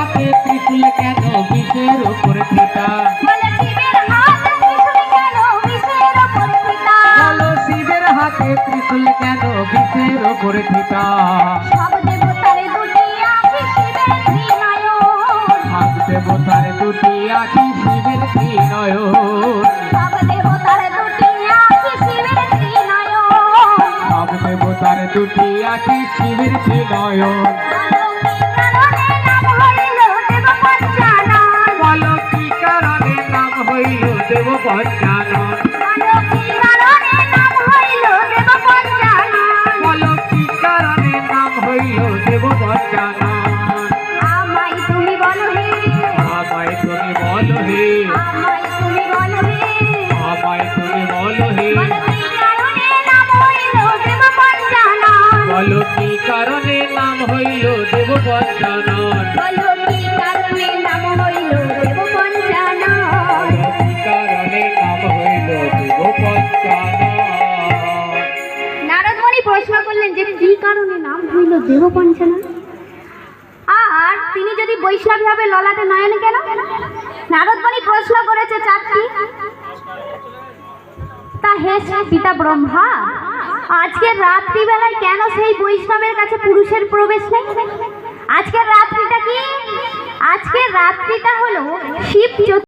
হাতে ত্রিশূল কেন বিষের উপরে ফিতা? বলো শিবের হাতে ত্রিশূল কেন বিষের উপরে ফিতা? বলো শিবের হাতে ত্রিশূল কেন বিষের উপরে ফিতা? সব দেবতার দুটি আঁখি শিবের ত্রিনয়ন। সব দেবতার দুটি আঁখি শিবের ত্রিনয়ন। বলো কি কারণে নাম হইল দেবপঞ্চানন। বলো কি কারণে নাম হইল দেবপঞ্চানন? বলো কি কারণে নাম হইল বলো কি কারণে নাম হইল দেবপঞ্চানন। দেবপঞ্চানন? আমায় তুমি বলো হে, আমায় তুমি বলো হে, আমায় তুমি বলো হে। আমায় তুমি বলো হে। বলো কি কারণে নাম হইল দেবপঞ্চানন। বলো কি কারণে নাম হইল দেবপঞ্চানন? বলো কি কারণে নাম হইল দেবপঞ্চানন। নারদ মুনি প্রশ্ন করলেন যে কি কারণে নাম হইল দেবপঞ্চানন? আর তিনি যদি বৈষ্ণবী হবে ললাটে নয়ন কেন? নারদ মুনি প্রশ্ন করেছে চারটি। তা হে পিতা ব্রহ্মা, আজকের রাত্রিবেলায় কেন সেই বৈষ্ণবের কাছে পুরুষের প্রবেশ নেই? আজকের রাত্রিটা কি? আজকের রাত্রিটা হলো শিব